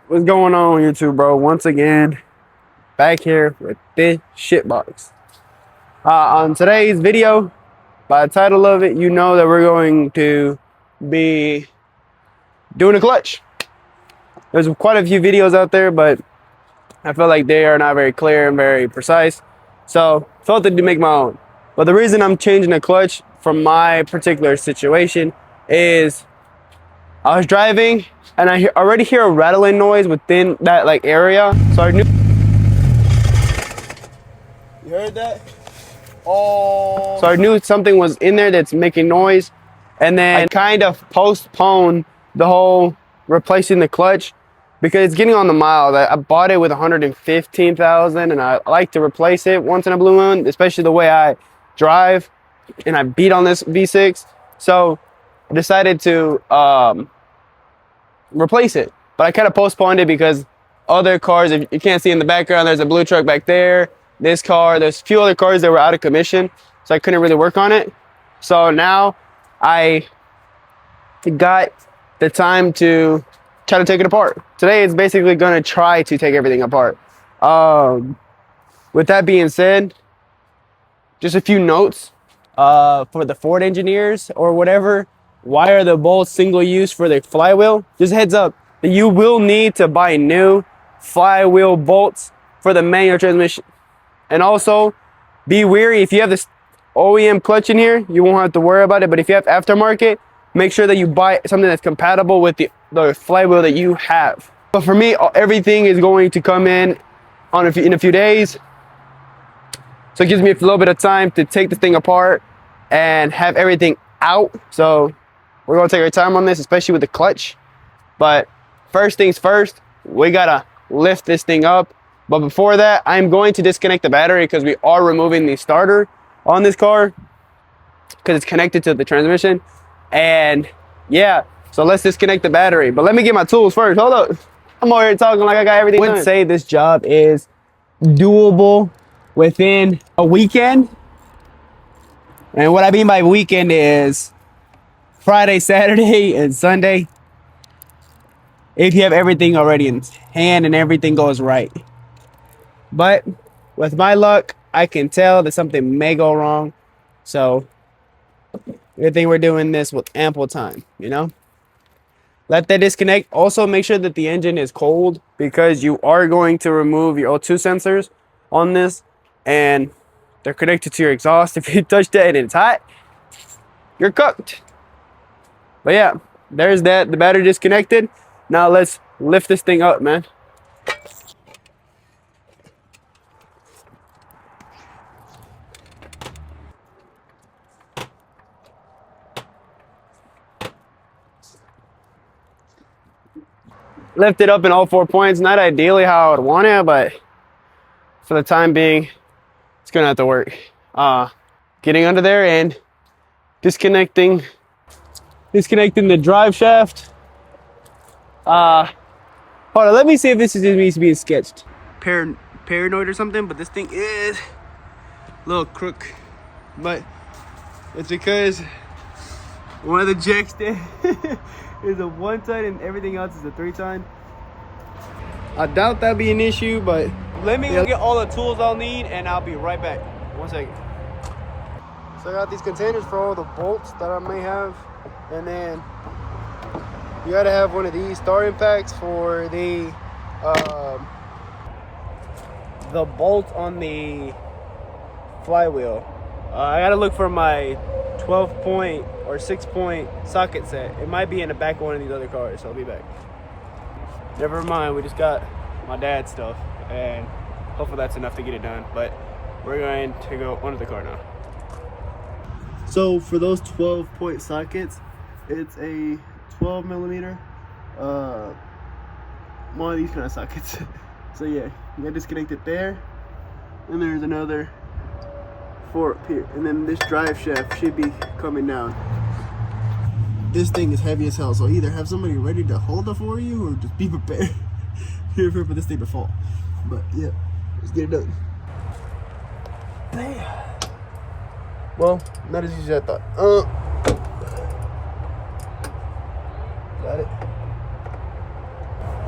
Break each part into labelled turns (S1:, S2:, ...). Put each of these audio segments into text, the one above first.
S1: What's going on YouTube, bro? Once again, back here with this shitbox. On today's video, by the title of it, you know that we're going to be doing a clutch. There's quite a few videos out there, but I feel like they are not very clear and very precise. So felt to make my own. But the reason I'm changing the clutch from my particular situation is I was driving and I already hear a rattling noise within that area. So I knew. You heard that? Oh. So I knew something was in there that's making noise. And then I kind of postponed the whole replacing the clutch because it's getting on the miles. I bought it with 115,000 and I like to replace it once in a blue moon, especially the way I drive and I beat on this V6. So I decided to replace it, but I kind of postponed it because other cars, if you can't see in the background, there's a blue truck back there, this car, there's a few other cars that were out of commission, so I couldn't really work on it. So now I got the time to try to take it apart. Today is basically going to try to take everything apart. With that being said, just a few notes for the Ford engineers or whatever. Why are the bolts single use for the flywheel? Just heads up, you will need to buy new flywheel bolts for the manual transmission. And also, be wary if you have this OEM clutch in here, you won't have to worry about it. But if you have aftermarket, make sure that you buy something that's compatible with the flywheel that you have. But for me, everything is going to come in in a few days. So it gives me a little bit of time to take the thing apart and have everything out. So we're gonna take our time on this, especially with the clutch. But first things first, we gotta lift this thing up. But before that, I'm going to disconnect the battery because we are removing the starter on this car because it's connected to the transmission. And yeah, so let's disconnect the battery. But let me get my tools first. Hold up. I'm over here talking like I got everything done. I would say this job is doable within a weekend. And what I mean by weekend is Friday, Saturday, and Sunday. If you have everything already in hand and everything goes right. But with my luck, I can tell that something may go wrong. So good thing we're doing this with ample time, you know? Let that disconnect. Also make sure that the engine is cold because you are going to remove your O2 sensors on this and they're connected to your exhaust. If you touch that and it's hot, you're cooked. But yeah, there's that. The battery disconnected. Now let's lift this thing up, man. Lift it up in all 4 points. Not ideally how I would want it, but for the time being, it's gonna have to work. Getting under there and disconnecting the drive shaft. Hold on, let me see if this is just being sketched. Paranoid or something, but this thing is a little crook. But it's because one of the jacks there is a 1-ton and everything else is a 3-ton. I doubt that'll be an issue, but let me go get all the tools I'll need and I'll be right back. 1 second. So I got these containers for all the bolts that I may have, and then you gotta have one of these starting packs for the bolt on the flywheel. I gotta look for my 12-point or 6-point socket set. It might be in the back of one of these other cars, so I'll be back. Never mind, we just got my dad's stuff, and hopefully that's enough to get it done. But we're going to go under the car now. So for those 12-point sockets, it's a 12mm, one of these kind of sockets. So yeah, you gotta disconnect it there, and there's another 4 up here, and then this drive shaft should be coming down. This thing is heavy as hell, so either have somebody ready to hold it for you or just be prepared for this thing to fall. But yeah, let's get it done. Damn. Well, not as easy as I thought. Got it.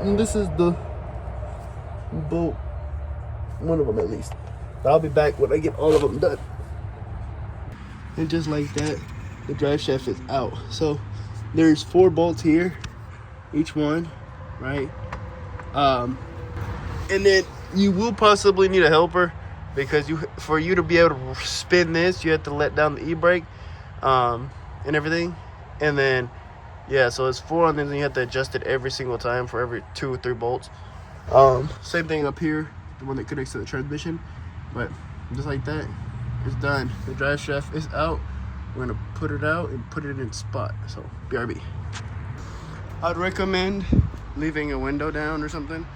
S1: And this is the bolt, one of them at least. But I'll be back when I get all of them done. And just like that, the drive shaft is out. So there's 4 bolts here, each one, right? And then you will possibly need a helper, because for you to be able to spin this, you have to let down the e-brake and everything. And then yeah, so it's 4 on this, and you have to adjust it every single time for every 2 or 3 bolts. Same thing up here, the one that connects to the transmission. But just like that, it's done. The drive shaft is out. We're gonna put it out and put it in spot. So BRB. I'd recommend leaving a window down or something,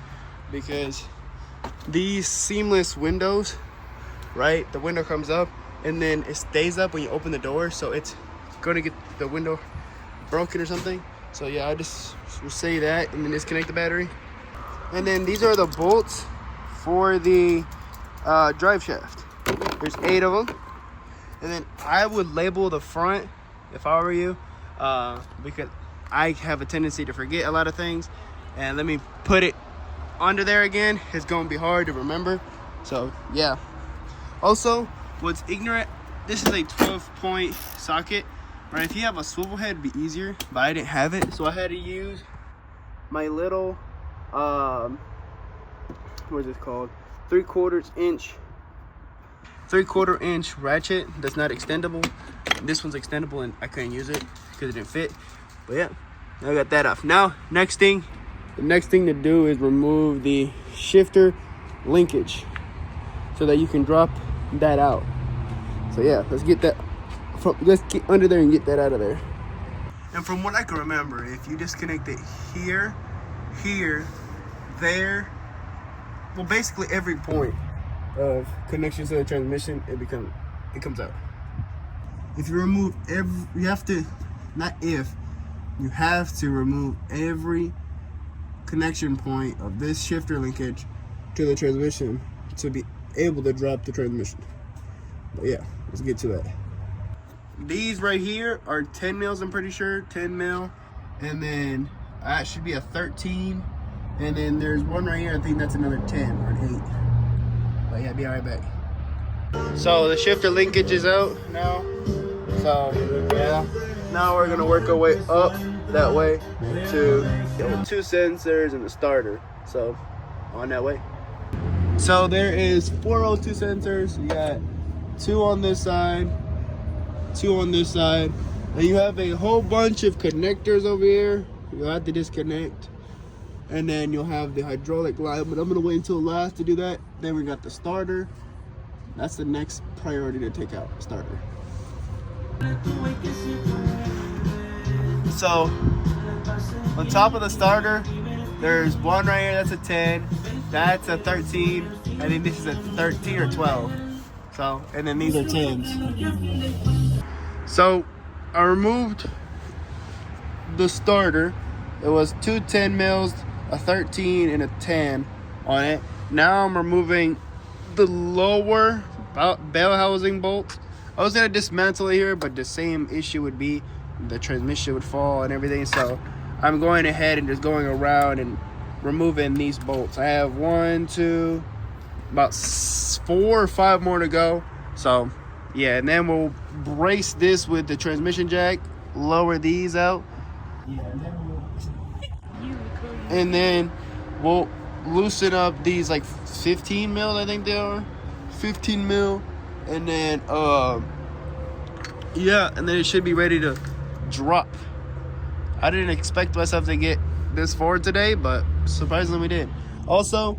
S1: because these seamless windows, right, the window comes up and then it stays up when you open the door, so it's gonna get the window broken or something. So yeah, I just will say that, and then disconnect the battery. And then these are the bolts for the drive shaft. There's 8 of them. And then I would label the front if I were you, because I have a tendency to forget a lot of things. And let me put it under there again. It's gonna be hard to remember. So yeah. Also, what's ignorant, this is a 12-point socket, right? If you have a swivel head, it'd be easier, but I didn't have it, so I had to use my little what is this called, 3/4 inch ratchet that's not extendable. This one's extendable, and I couldn't use it because it didn't fit. But yeah, I got that off. Now the next thing to do is remove the shifter linkage so that you can drop that out. So yeah, let's get under there and get that out of there. And from what I can remember, if you disconnect it here, there, well, basically every point of connection to the transmission, it comes out. If you remove you have to remove every connection point of this shifter linkage to the transmission to be able to drop the transmission. But yeah, let's get to that. These right here are 10 mils, I'm pretty sure, 10 mil, and then that should be a 13, and then there's one right here, I think that's another 10 or an 8. But yeah, be right back. So the shifter linkage is out now. So yeah, now we're gonna work our way up that way to 2 sensors and the starter. So on that way. So there is 4 O2 sensors. You got 2 on this side, 2 on this side, and you have a whole bunch of connectors over here. You'll have to disconnect, and then you'll have the hydraulic line, but I'm gonna wait until last to do that. Then we got the starter. That's the next priority to take out, starter. So on top of the starter, there's one right here, that's a 10, that's a 13, and then this is a 13 or 12. So, and then these are 10s. So I removed the starter. It was 2 10 mils, a 13 and a 10 on it. Now I'm removing the lower bell housing bolts. I was gonna dismantle it here, but the same issue would be the transmission would fall and everything. So I'm going ahead and just going around and removing these bolts. I have 1, 2, about 4 or 5 more to go. So yeah, and then we'll brace this with the transmission jack, lower these out, and then we'll loosen up these like 15 mil, I think they are 15 mil, and then yeah, and then it should be ready to drop. I didn't expect myself to get this far today, but surprisingly we did. Also,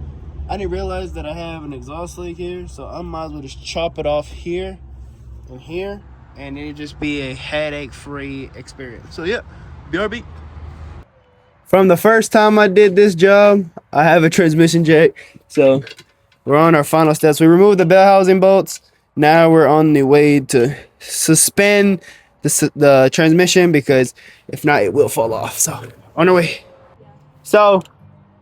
S1: I didn't realize that I have an exhaust leak here, so I might as well just chop it off here and here, and it'll just be a headache-free experience. So yeah, BRB. From the first time I did this job, I have a transmission jack. So we're on our final steps. We removed the bell housing bolts. Now we're on the way to suspend the transmission, because if not, it will fall off. So on our way. So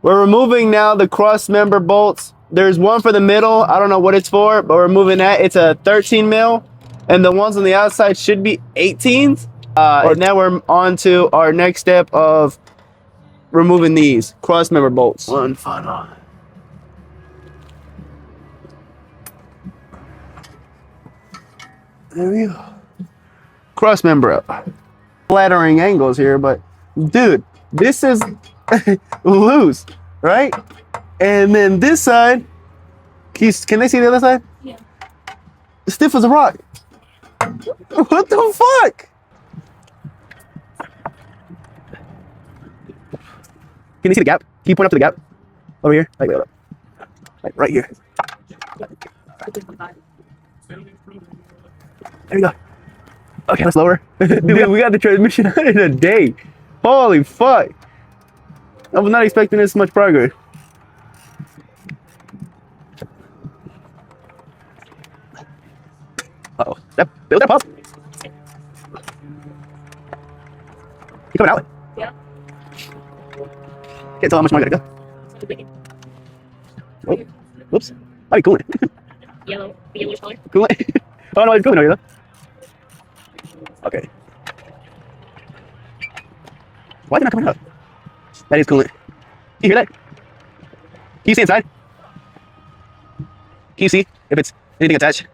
S1: we're removing now the cross member bolts. There's one for the middle. I don't know what it's for, but we're removing that. It's a 13 mil, and the ones on the outside should be 18s. And now we're on to our next step of removing these cross member bolts. One final. There we go. Cross member up. Flattering angles here, but dude, this is loose, right? And then this side, can they see the other side?
S2: Yeah.
S1: Stiff as a rock. What the fuck? Can you see the gap? Can you point up to the gap? Over here? Like right here. There we go. Okay, let's lower. Dude, we got the transmission out in a day. Holy fuck. I was not expecting this much progress. Uh-oh. Was that pop? You coming out?
S2: Yeah.
S1: Can't tell how much more I gotta go. Oh, whoops. That'd be coolant.
S2: Yellow. The yellowish color.
S1: Coolant? Oh no, it's coolant over here though. Okay. Why is it not coming out? That is coolant. Can you hear that? Can you see inside? Can you see if it's anything attached?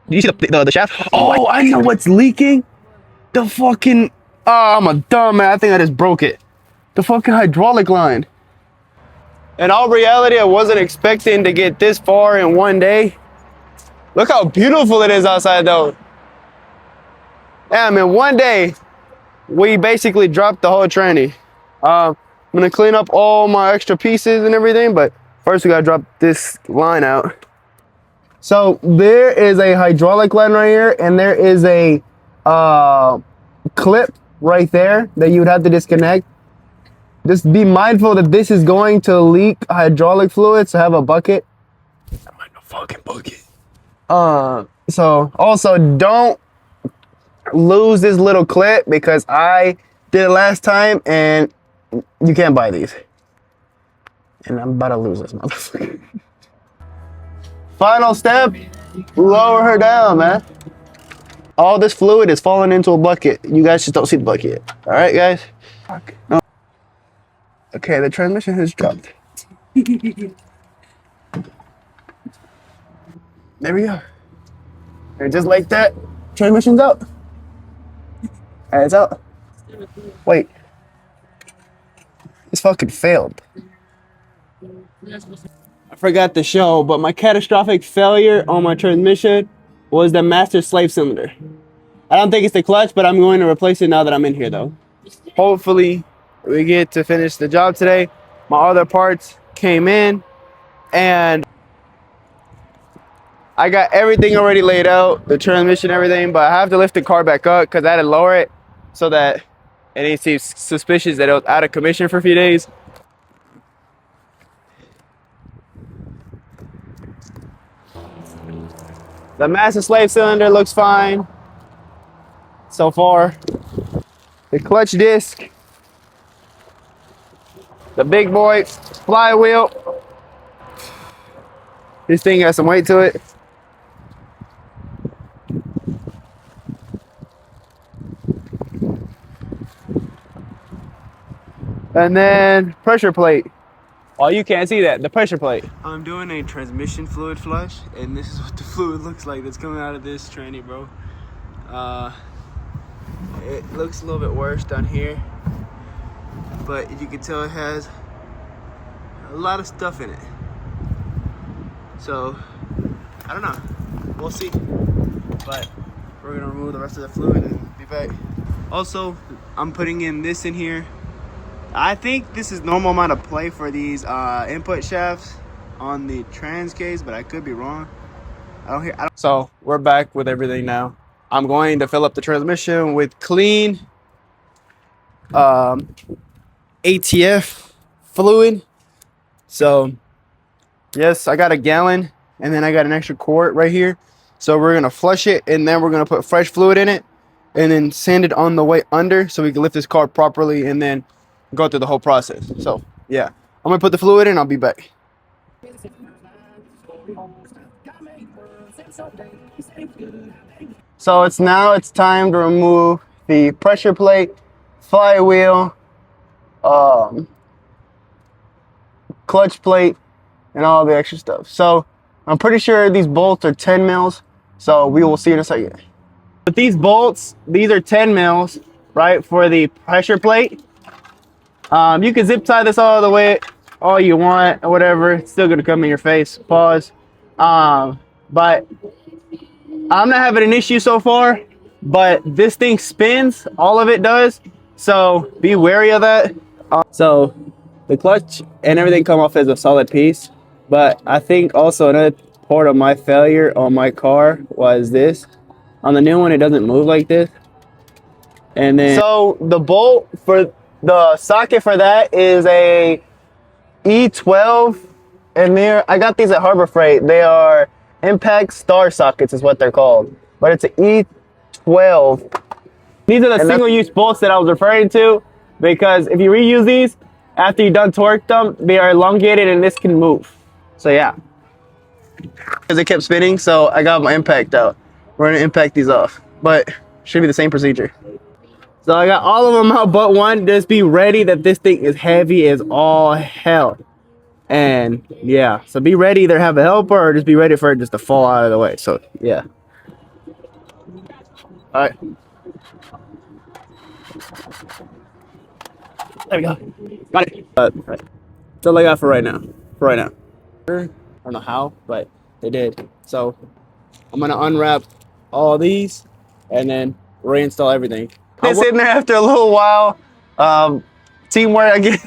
S1: Do you see the shaft? Oh, I know what's leaking. The fucking... Oh, I'm a dumb man. I think I just broke it. The fucking hydraulic line. In all reality, I wasn't expecting to get this far in one day. Look how beautiful it is outside though. Damn, in one day, we basically dropped the whole tranny. I'm gonna clean up all my extra pieces and everything, but first we gotta drop this line out. So there is a hydraulic line right here, and there is a clip right there that you would have to disconnect. Just be mindful that this is going to leak hydraulic fluid, so have a bucket. I might no fucking bucket. So also don't lose this little clip, because I did it last time and you can't buy these. And I'm about to lose this motherfucker. Final step, lower her down, man. All this fluid is falling into a bucket. You guys just don't see the bucket yet. All right, guys? Fuck. No. Okay, the transmission has dropped. There we go. And just like that, transmission's out. And it's out. Wait. This fucking failed. I forgot to show, but my catastrophic failure on my transmission was the master slave cylinder. I don't think it's the clutch, but I'm going to replace it now that I'm in here though. Hopefully we get to finish the job today. My other parts came in and I got everything already laid out, the transmission, everything, but I have to lift the car back up because I had to lower it so that it didn't seem suspicious that it was out of commission for a few days. The master slave cylinder looks fine so far. The clutch disc, the big boy flywheel. This thing has some weight to it. And then pressure plate. Oh, you can't see that, the pressure plate. I'm doing a transmission fluid flush, and this is what the fluid looks like that's coming out of this tranny, bro. It looks a little bit worse down here, but you can tell it has a lot of stuff in it. So, I don't know, we'll see. But we're gonna remove the rest of the fluid and be back. Also, I'm putting in this in here. I think this is normal amount of play for these input shafts on the trans case, but I could be wrong. So we're back with everything now. I'm going to fill up the transmission with clean ATF fluid. So yes, I got a gallon and then I got an extra quart right here. So we're gonna flush it and then we're gonna put fresh fluid in it and then sand it on the way under so we can lift this car properly and then go through the whole process. So yeah, I'm gonna put the fluid in. I'll be back. So it's time to remove the pressure plate, flywheel, clutch plate, and all the extra stuff. So I'm pretty sure these bolts are 10 mils. So we will see in a second. But these bolts, these are 10 mils, right, for the pressure plate. You can zip tie this all the way, all you want, or whatever. It's still gonna come in your face. Pause. But I'm not having an issue so far. But this thing spins, all of it does. So be wary of that. So the clutch and everything come off as a solid piece. But I think also another part of my failure on my car was this. On the new one, it doesn't move like this. And then so the bolt for the socket for that is a E12, and I got these at Harbor Freight. They are impact star sockets is what they're called, but it's an E12. These are the single-use bolts that I was referring to, because if you reuse these after you're done torqued them, they are elongated and this can move. So yeah, because it kept spinning, so I got my impact out. We're gonna impact these off, but should be the same procedure. So I got all of them out but one. Just be ready that this thing is heavy as all hell. And yeah, so be ready, either have a helper or just be ready for it just to fall out of the way. So yeah. All right. There we go. Got it. Right. That's all I got for right now. I don't know how, but they did. So I'm gonna unwrap all these and then reinstall everything. It's in there after a little while. Teamwork again.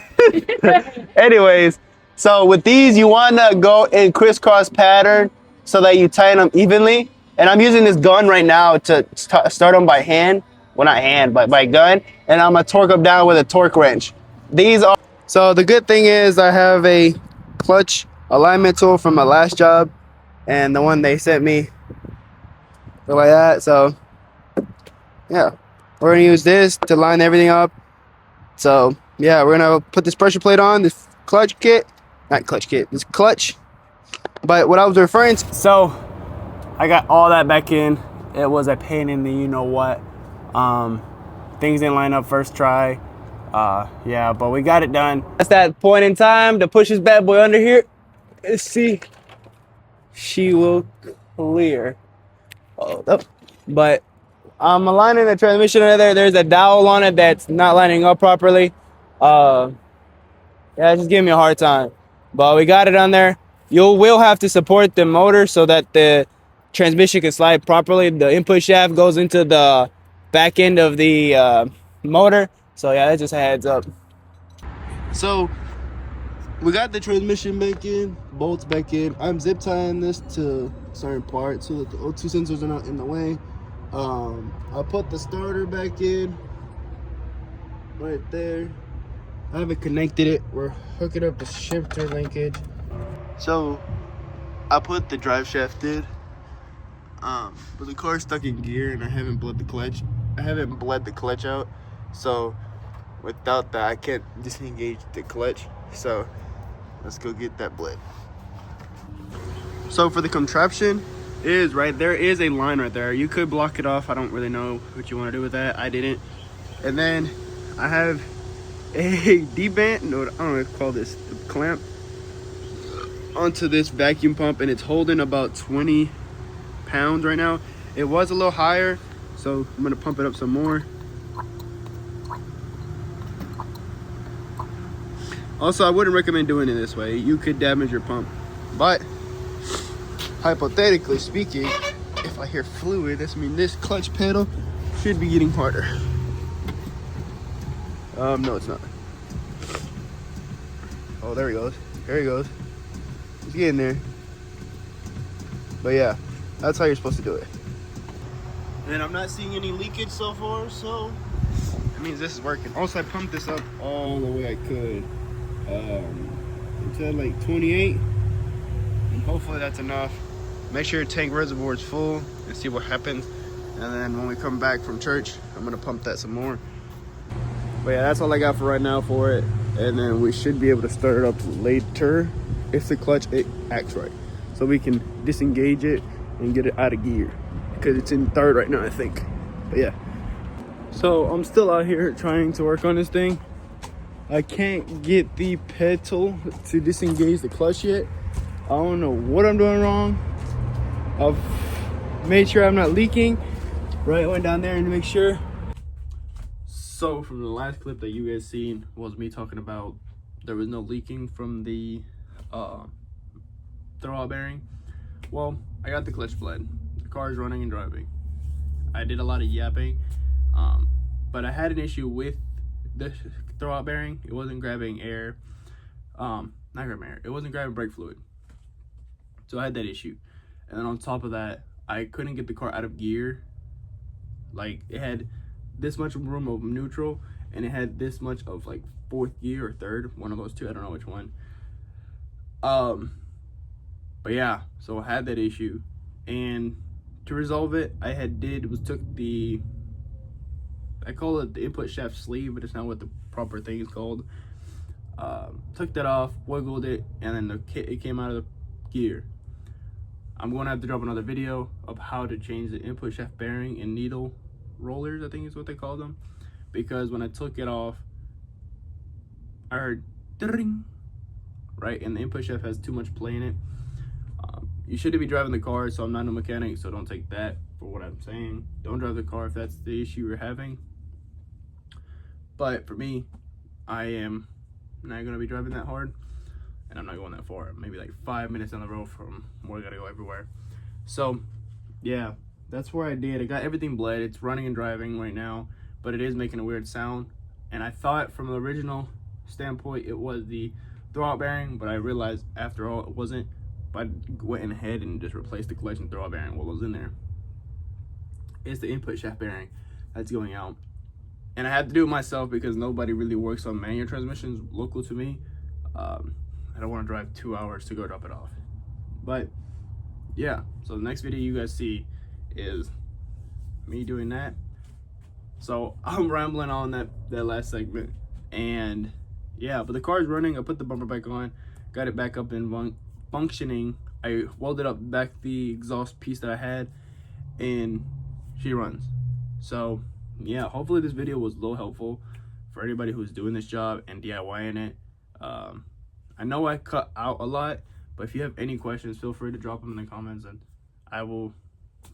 S1: Anyways, so with these, you wanna go in crisscross pattern so that you tighten them evenly. And I'm using this gun right now to start them by hand. Well, not hand, but by gun. And I'm gonna torque them down with a torque wrench. These are. So the good thing is I have a clutch alignment tool from my last job, and the one they sent me like that. So yeah, we're gonna use this to line everything up. So yeah, we're gonna put this pressure plate on, this clutch kit, this clutch. But what I was referring to, so I got all that back in. It was a pain in the you know what. Things didn't line up first try. Yeah, but we got it done. That's that point in time to push this bad boy under here. Let's see. She will clear. Oh, but I'm aligning the transmission under there. There's a dowel on it that's not lining up properly. Yeah, it's just giving me a hard time. But we got it on there. You will have to support the motor so that the transmission can slide properly. The input shaft goes into the back end of the motor. So yeah, that's just a heads up. So we got the transmission back in, bolts back in. I'm zip tying this to certain parts so that the O2 sensors are not in the way. I put the starter back in right there. I haven't connected it. We're hooking up the shifter linkage. So I put the drive shaft in, but the car's stuck in gear and I haven't bled the clutch out. So without that, I can't disengage the clutch. So let's go get that bled. So for the contraption, is right there is a line right there. You could block it off. I don't really know what you want to do with that. I didn't. And then I have a D-band, no, I don't know what to call this, clamp onto this vacuum pump, and it's holding about 20 pounds right now. It was a little higher, so I'm gonna pump it up some more. Also, I wouldn't recommend doing it this way. You could damage your pump, but hypothetically speaking, if I hear fluid, this means this clutch pedal should be getting harder. No, it's not. Oh, there he goes. There he goes. He's getting there. But yeah, that's how you're supposed to do it. And I'm not seeing any leakage so far, so that means this is working. Also, I pumped this up all the way I could. Until like 28. And hopefully that's enough. Make sure your tank reservoir is full and see what happens. And then when we come back from church, I'm gonna pump that some more. But yeah, that's all I got for right now for it. And then we should be able to start it up later if the clutch acts right. So we can disengage it and get it out of gear. Because it's in third right now, I think. But yeah. So I'm still out here trying to work on this thing. I can't get the pedal to disengage the clutch yet. I don't know what I'm doing wrong. I've made sure I'm not leaking. Right, I went down there and to make sure. So from the last clip that you guys seen was me talking about there was no leaking from the throwout bearing. Well, I got the clutch bled. The car is running and driving. I did a lot of yapping, but I had an issue with the throwout bearing. It wasn't grabbing air, not grabbing air. It wasn't grabbing brake fluid. So I had that issue, and then on top of that, I couldn't get the car out of gear. Like, it had this much room of neutral, and it had this much of like fourth gear or third, one of those two. I don't know which one. But yeah, so I had that issue, and to resolve it, I took the, I call it the input shaft sleeve, but it's not what the proper thing is called. Took that off, wiggled it, and then it came out of the gear. I'm going to have to drop another video of how to change the input shaft bearing and needle rollers, I think is what they call them, because when I took it off, I heard ding, right, and the input shaft has too much play in it. You shouldn't be driving the car, so I'm not a mechanic, so don't take that for what I'm saying. Don't drive the car if that's the issue you're having. But for me, I am not going to be driving that hard, and I'm not going that far. Maybe like 5 minutes down the road from where I got to go everywhere. So yeah, that's where I did. I got everything bled. It's running and driving right now, but it is making a weird sound. And I thought from the original standpoint it was the throwout bearing, but I realized after all it wasn't. But I went ahead and just replaced the clutch and throwout bearing while it was in there. It's the input shaft bearing that's going out. And I had to do it myself because nobody really works on manual transmissions local to me. I don't want to drive 2 hours to go drop it off. But yeah, so the next video you guys see is me doing that. So I'm rambling on that last segment, and yeah, but the car's running. I put the bumper back on, got it back up and functioning. I welded up back the exhaust piece that I had, and she runs. So yeah, hopefully this video was a little helpful for anybody who's doing this job and DIYing it. I know I cut out a lot, but if you have any questions, feel free to drop them in the comments and I will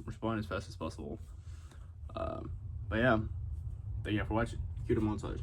S1: respond as fast as possible. But yeah, thank you for watching. Cue the montage.